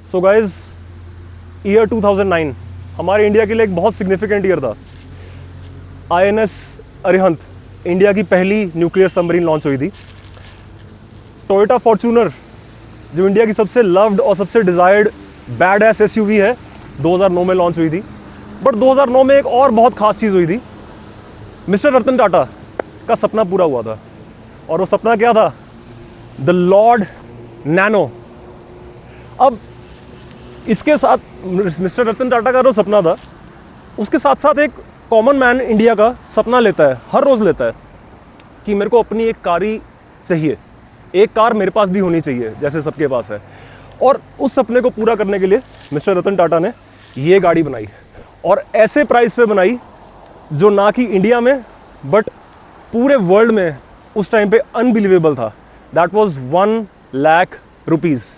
So guys, year 2009 हमारे India के लिए एक बहुत सिग्निफिकेंट ईयर था। INS अरिहंत इंडिया की पहली न्यूक्लियर सबमरीन लॉन्च हुई थी। टोयोटा फॉर्च्यूनर जो इंडिया की सबसे लव्ड और सबसे डिज़ायर्ड बैड एस SUV है, 2009 में लॉन्च हुई थी। बट 2009 में एक और बहुत खास चीज़ हुई थी। मिस्टर रतन टाटा का सपना पूरा हुआ था, और वो सपना क्या था? The Lord nano. अब इसके साथ मिस्टर रतन टाटा का जो सपना था, उसके साथ साथ एक कॉमन मैन इंडिया का सपना लेता है, हर रोज़ लेता है कि मेरे को अपनी एक कार ही चाहिए, एक कार मेरे पास भी होनी चाहिए जैसे सबके पास है। और उस सपने को पूरा करने के लिए मिस्टर रतन टाटा ने ये गाड़ी बनाई, और ऐसे प्राइस पे बनाई जो ना कि इंडिया में बट पूरे वर्ल्ड में उस टाइम पे अनबिलीवेबल था। That was 1 lakh rupees.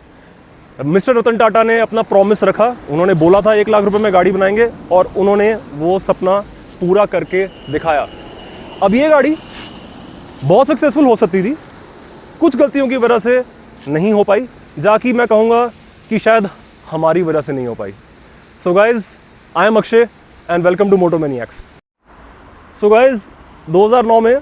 Mister Ratan Tata ने अपना प्रॉमिस रखा, उन्होंने बोला था 1 लाख रुपए में गाड़ी बनाएंगे, और उन्होंने वो सपना पूरा करके दिखाया। अब ये गाड़ी बहुत सक्सेसफुल हो सकती थी, कुछ गलतियों की वजह से नहीं हो पाई, जाकि मैं कहूँगा कि शायद हमारी वजह से नहीं हो पाई। So guys, I am Akshay and welcome to Moto Maniacs. So guys, 2009 में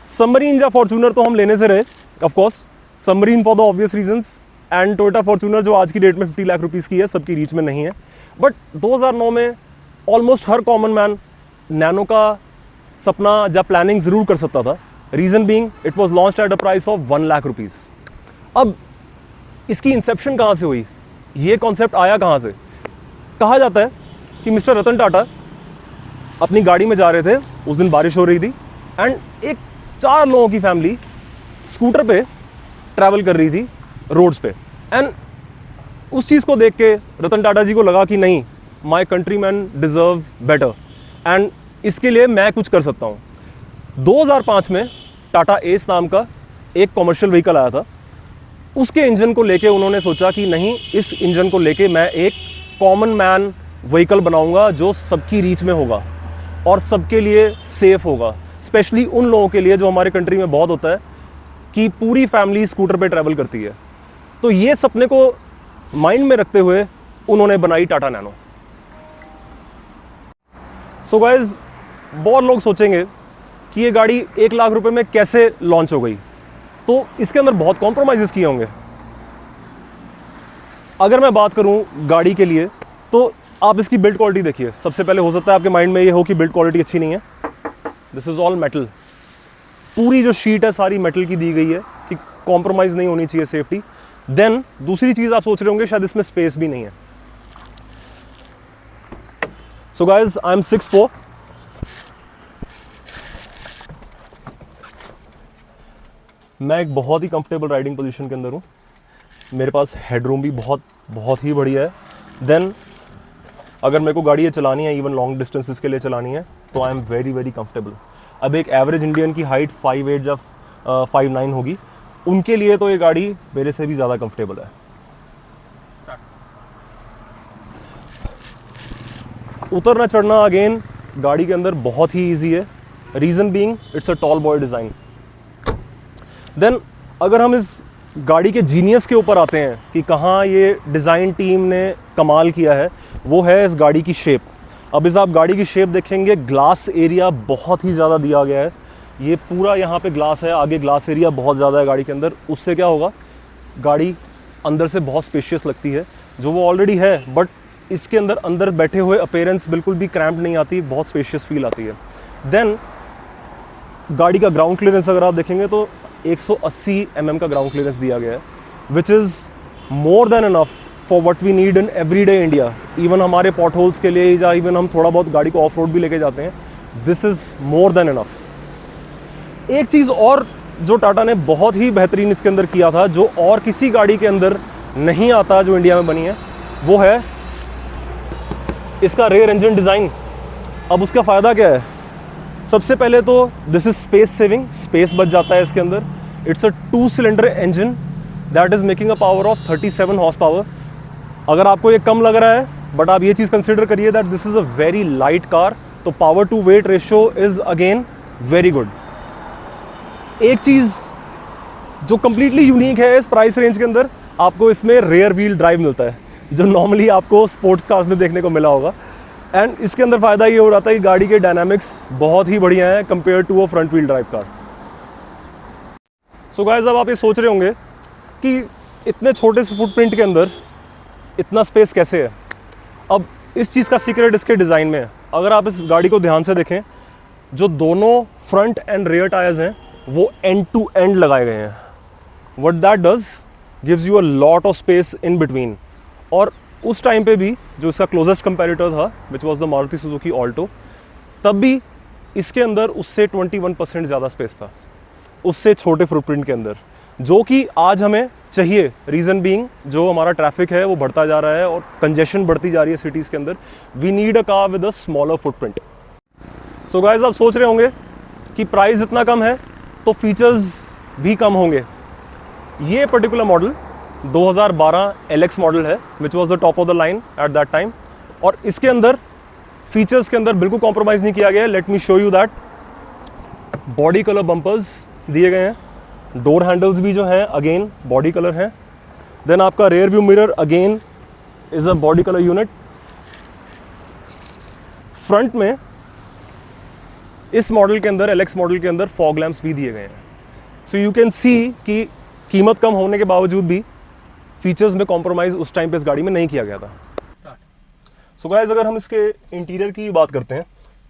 सबमरीन या फॉर्च्यूनर तो हम लेने से रहे, of course submarine for the obvious reasons, and Toyota Fortuner जो आज की डेट में 50 लाख रुपीज़ की है, सबकी रीच में नहीं है। बट 2009 में ऑलमोस्ट हर कॉमन मैन नैनो का सपना या प्लानिंग ज़रूर कर सकता था। Reason being it was launched at a price of 1 lakh rupees. अब इसकी इंसेप्शन कहाँ से हुई, ये कॉन्सेप्ट आया कहाँ से? कहा जाता है कि मिस्टर रतन टाटा अपनी गाड़ी में जा रहे थे, उस दिन बारिश हो रही थी, एंड एक 4 लोगों की फैमिली स्कूटर पे ट्रैवल कर रही थी रोड्स पे। एंड उस चीज़ को देख के रतन टाटा जी को लगा कि नहीं, my country man deserve better, and इसके लिए मैं कुछ कर सकता हूँ। 2005 में टाटा एस नाम का एक कॉमर्शियल व्हीकल आया था। उसके इंजन को लेके उन्होंने सोचा कि नहीं, इस इंजन को लेके मैं एक कॉमन मैन व्हीकल बनाऊंगा जो सबकी रीच में होगा और सबके लिए सेफ होगा, स्पेशली उन लोगों के लिए जो हमारे कंट्री में बहुत होता है कि पूरी फैमिली स्कूटर पे ट्रैवल करती है। तो ये सपने को माइंड में रखते हुए उन्होंने बनाई टाटा नैनो। सो गाइज, बहुत लोग सोचेंगे कि ये गाड़ी 1 लाख रुपए में कैसे लॉन्च हो गई, तो इसके अंदर बहुत कॉम्प्रोमाइज़ेस किए होंगे। अगर मैं बात करूं गाड़ी के लिए, तो आप इसकी बिल्ड क्वालिटी देखिए। सबसे पहले हो सकता है आपके माइंड में ये हो कि बिल्ड क्वालिटी अच्छी नहीं है। This is all metal. पूरी जो शीट है सारी मेटल की दी गई है कि कॉम्प्रोमाइज़ नहीं होनी चाहिए सेफ्टी। देन दूसरी चीज़ आप सोच रहे होंगे शायद इसमें स्पेस भी नहीं है। सो गाइज, आई एम 6'4". मैं एक बहुत ही कंफर्टेबल राइडिंग पोजीशन के अंदर हूँ। मेरे पास हेडरूम भी बहुत ही बढ़िया है। देन अगर मेरे को गाड़ी ये चलानी है, इवन लॉन्ग डिस्टेंसेस के लिए चलानी है, तो आई एम वेरी कंफर्टेबल। अब एक एवरेज इंडियन की हाइट 5'8" या 5'9" होगी, उनके लिए तो ये गाड़ी मेरे से भी ज़्यादा कंफर्टेबल है। उतरना चढ़ना अगेन गाड़ी के अंदर बहुत ही ईजी है। Reason being it's a tall boy design. Then अगर हम इस गाड़ी के जीनियस के ऊपर आते हैं कि कहाँ ये डिज़ाइन टीम ने कमाल किया है, वो है इस गाड़ी की शेप। अब इस आप गाड़ी की शेप देखेंगे, ग्लास एरिया बहुत ही ज़्यादा दिया गया है। ये पूरा यहाँ पे ग्लास है, आगे ग्लास एरिया बहुत ज़्यादा है गाड़ी के अंदर। उससे क्या होगा, गाड़ी अंदर से बहुत स्पेशियस लगती है, जो वो ऑलरेडी है, बट इसके अंदर बैठे हुए अपीयरेंस बिल्कुल भी क्रैम्प नहीं आती, बहुत स्पेशियस फील आती है। देन गाड़ी का ग्राउंड क्लियरेंस अगर आप देखेंगे तो 180 mm का ग्राउंड क्लियरेंस दिया गया है, which is more than enough for what we need in everyday India. Even हमारे पॉट होल्स के लिए, या इवन हम थोड़ा बहुत गाड़ी को ऑफ रोड भी लेके जाते हैं, this is more than enough. एक चीज़ और जो टाटा ने बहुत ही बेहतरीन इसके अंदर किया था, जो और किसी गाड़ी के अंदर नहीं आता जो इंडिया में बनी है, वो है इसका रेयर इंजन डिज़ाइन। अब उसका फ़ायदा क्या है? सबसे पहले तो this is space saving, space बच जाता है इसके अंदर। It's a 2 cylinder engine that is making a power of 37 horse power. अगर आपको ये कम लग रहा है, बट आप ये चीज़ कंसिडर करिए that this is a very light car, तो power to weight ratio is again very good. एक चीज़ जो कंप्लीटली यूनिक है इस प्राइस रेंज के अंदर, आपको इसमें रेयर व्हील ड्राइव मिलता है। जो नॉर्मली आपको स्पोर्ट्स कार्स में देखने को मिला होगा। एंड इसके अंदर फ़ायदा ये हो रहा था कि गाड़ी के डायनामिक्स बहुत ही बढ़िया हैं compare to a front wheel drive car. So guys, अब आप ये सोच रहे होंगे कि इतने छोटे से फुटप्रिंट के अंदर इतना स्पेस कैसे है। अब इस चीज़ का सीक्रेट इसके डिज़ाइन में है। अगर आप इस गाड़ी को ध्यान से देखें, जो दोनों फ्रंट एंड रियर टायर्स हैं वो एंड टू एंड लगाए गए हैं। What that does gives you a lot of space in between. और उस टाइम पे भी जो इसका क्लोजेस्ट कंपेरेटर था which was the Maruti Suzuki Alto, तब भी इसके अंदर उससे 21% ज़्यादा स्पेस था उससे छोटे फुटप्रिंट के अंदर, जो कि आज हमें चाहिए। रीज़न बीइंग जो हमारा ट्रैफिक है वो बढ़ता जा रहा है और कंजेशन बढ़ती जा रही है सिटीज़ के अंदर। We need a car with a smaller footprint. So guys, आप सोच रहे होंगे कि प्राइस इतना कम है तो फीचर्स भी कम होंगे। ये पर्टिकुलर मॉडल 2012 LX मॉडल है which was the top of the line at that time, और इसके अंदर फीचर्स के अंदर बिल्कुल कॉम्प्रोमाइज़ नहीं किया गया है। Let me show you that. Body colour bumpers दिए गए हैं, डोर हैंडल्स भी जो हैं अगेन बॉडी कलर हैं। देन आपका rear view mirror again is a body colour unit. Front में इस मॉडल के अंदर, LX मॉडल के अंदर फॉग लैंप्स भी दिए गए हैं। सो यू कैन सी कि कीमत कम होने के बावजूद भी फीचर्स में कॉम्प्रोमाइज़ उस टाइम पे इस गाड़ी में नहीं किया गया था। सो गाइस, अगर हम इसके इंटीरियर की बात करते हैं,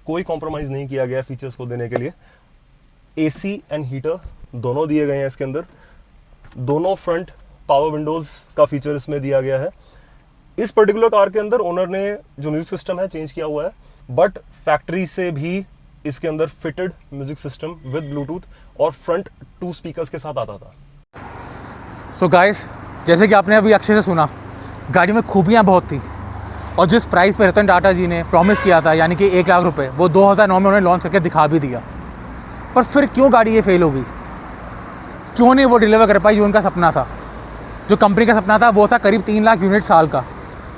कोई कॉम्प्रोमाइज़ नहीं किया गया फीचर्स को देने के लिए। AC एंड हीटर दोनों दिए गए हैं इसके अंदर। दोनों फ्रंट पावर विंडोज़ का फीचर इसमें दिया गया है। इस पर्टिकुलर कार के अंदर ओनर ने जो म्यूजिक सिस्टम है चेंज किया हुआ है, बट फैक्ट्री से भी इसके अंदर fitted music system with Bluetooth और फ्रंट 2 स्पीकर्स के साथ आता था। सो गाइस, जैसे कि आपने अभी अक्षय से सुना, गाड़ी में खूबियाँ बहुत थी, और जिस प्राइस पे रतन टाटा जी ने प्रॉमिस किया था, यानी कि 1 लाख रुपए, वो 2009 में उन्होंने लॉन्च करके दिखा भी दिया। पर फिर क्यों गाड़ी ये फेल हो गई? क्यों नहीं वो डिलीवर कर पाई जो उनका सपना था? जो कंपनी का सपना था वो था करीब 3 लाख यूनिट साल का,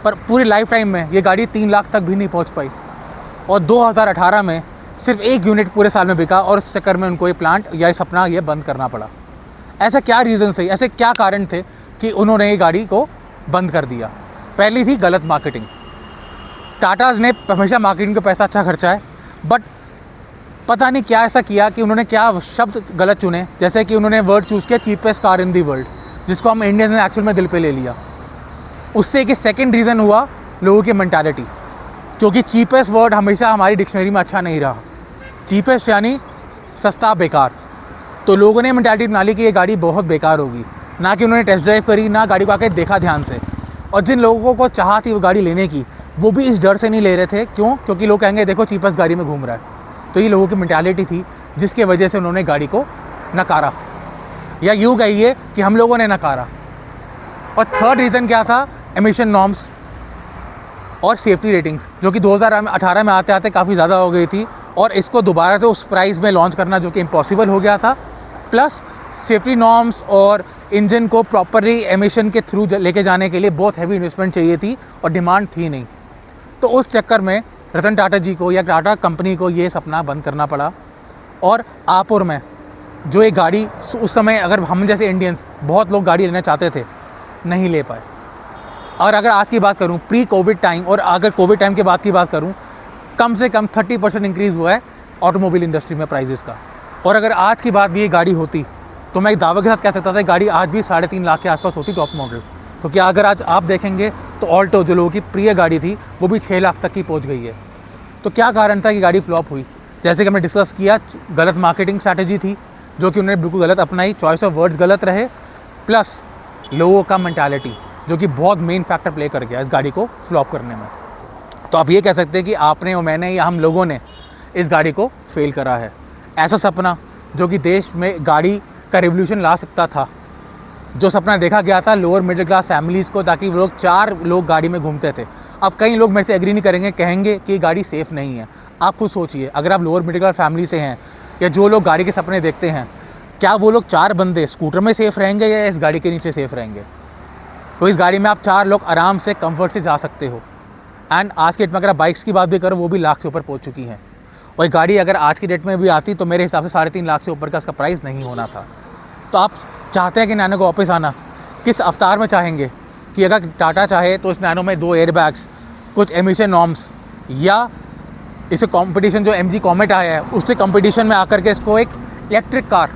पर पूरी लाइफ टाइम में ये गाड़ी 3 लाख तक भी नहीं पहुंच पाई। और 2018 में सिर्फ 1 यूनिट पूरे साल में बिका, और उस चक्कर में उनको ये प्लांट या ये सपना ये बंद करना पड़ा। ऐसा क्या रीज़न थे, ऐसे क्या कारण थे कि उन्होंने ये गाड़ी को बंद कर दिया? पहली थी गलत मार्केटिंग। टाटाज़ ने हमेशा मार्केटिंग का पैसा अच्छा खर्चा है, बट पता नहीं क्या ऐसा किया कि उन्होंने क्या शब्द गलत चुने। जैसे कि उन्होंने वर्ड चूज़ किया cheapest car in the world, जिसको हम इंडियंस ने एक्चुअल में दिल पे ले लिया। उससे एक सेकंड रीज़न हुआ लोगों की मेंटालिटी, क्योंकि चीपेस्ट वर्ड हमेशा हमारी डिक्शनरी में अच्छा नहीं रहा। चीपेस्ट यानी सस्ता बेकार, तो लोगों ने मेंटालिटी बना ली कि ये गाड़ी बहुत बेकार होगी। ना कि उन्होंने टेस्ट ड्राइव करी, ना गाड़ी को आके देखा ध्यान से। और जिन लोगों को चाह थी वो गाड़ी लेने की, वो भी इस डर से नहीं ले रहे थे। क्यों? क्योंकि लोग कहेंगे देखो चीपेस्ट गाड़ी में घूम रहा है। तो ये लोगों की मेंटालिटी थी जिसके वजह से उन्होंने गाड़ी को नकारा, या यूँ कहिए कि हम लोगों ने नकारा। और थर्ड रीज़न क्या था? एमिशन नॉर्म्स और सेफ्टी रेटिंग्स, जो कि 2018 में आते आते काफ़ी ज़्यादा हो गई थी, और इसको दोबारा से उस प्राइस में लॉन्च करना जो कि इम्पॉसिबल हो गया था। प्लस सेफ्टी नॉर्म्स और इंजन को प्रॉपरली एमिशन के थ्रू लेके जाने के लिए बहुत हैवी इन्वेस्टमेंट चाहिए थी, और डिमांड थी नहीं। तो उस चक्कर में रतन टाटा जी को या टाटा कंपनी को ये सपना बंद करना पड़ा। और आप और मैं, जो एक गाड़ी उस समय, अगर हम जैसे इंडियंस बहुत लोग गाड़ी लेना चाहते थे, नहीं ले पाए। और अगर आज की बात करूं प्री कोविड टाइम, और अगर कोविड टाइम के बाद की बात करूं, कम से कम 30% इंक्रीज़ हुआ है ऑटोमोबाइल इंडस्ट्री में प्राइजेस का। और अगर आज की बात भी ये गाड़ी होती तो मैं एक दावे के साथ कह सकता था गाड़ी आज भी 3.5 लाख के आसपास होती टॉप मॉडल। क्योंकि अगर आज आप देखेंगे तो ऑल्टो जो लोगों की प्रिय गाड़ी थी वो भी 6 लाख तक की पहुंच गई है। तो क्या कारण था कि गाड़ी फ्लॉप हुई? जैसे कि हमने डिस्कस किया, गलत मार्केटिंग स्ट्रैटेजी थी जो कि उन्होंने बिल्कुल गलत अपनाई, चॉइस ऑफ वर्ड्स गलत रहे, प्लस लोगों का मेंटालिटी जो कि बहुत मेन फैक्टर प्ले कर गया इस गाड़ी को फ्लॉप करने में। तो आप ये कह सकते हैं कि आपने और मैंने या हम लोगों ने इस गाड़ी को फेल करा है। ऐसा सपना जो कि देश में गाड़ी का रिवोल्यूशन ला सकता था, जो सपना देखा गया था लोअर मिडिल क्लास फैमिलीज़ को, ताकि वो लोग 4 लोग गाड़ी में घूमते थे। अब कई लोग मेरे से एग्री नहीं करेंगे, कहेंगे कि गाड़ी सेफ़ नहीं है। आप खुद सोचिए, अगर आप लोअर मिडिल क्लास फैमिली से हैं या जो लोग गाड़ी के सपने देखते हैं, क्या वो लोग 4 बंदे स्कूटर में सेफ़ रहेंगे या इस गाड़ी के नीचे सेफ़ रहेंगे? तो इस गाड़ी में आप 4 लोग आराम से कंफर्ट से जा सकते हो। एंड आज के डेट में अगर आप बाइक्स की बात भी करो, वो भी लाख से ऊपर पहुंच चुकी हैं। और गाड़ी अगर आज की डेट में भी आती तो मेरे हिसाब से 3.5 लाख से ऊपर का इसका प्राइस नहीं होना था। तो आप चाहते हैं कि नैनो को वापस आना, किस अवतार में चाहेंगे? कि अगर टाटा चाहे तो इस नैनो में 2 एयरबैग्स, कुछ एमिशन नॉर्म्स, या इसे कंपटीशन जो MG कॉमेट आया है उससे कंपटीशन में आकर के इसको एक इलेक्ट्रिक कार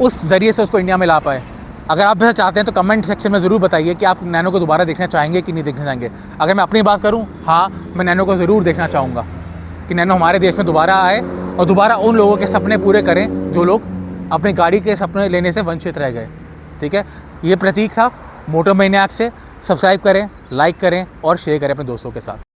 उस ज़रिए से उसको इंडिया में ला पाए। अगर आप ऐसा चाहते हैं तो कमेंट सेक्शन में ज़रूर बताइए कि आप नैनो को दोबारा देखना चाहेंगे कि नहीं देखना चाहेंगे। अगर मैं अपनी बात करूं, हाँ, मैं नैनो को ज़रूर देखना चाहूँगा कि नैनो हमारे देश में दोबारा आए और दोबारा उन लोगों के सपने पूरे करें जो लोग अपनी गाड़ी के सपने लेने से वंचित रह गए। ठीक है, ये प्रतीक था मोटो मैनिएक से। सब्सक्राइब करें, लाइक करें और शेयर करें अपने दोस्तों के साथ।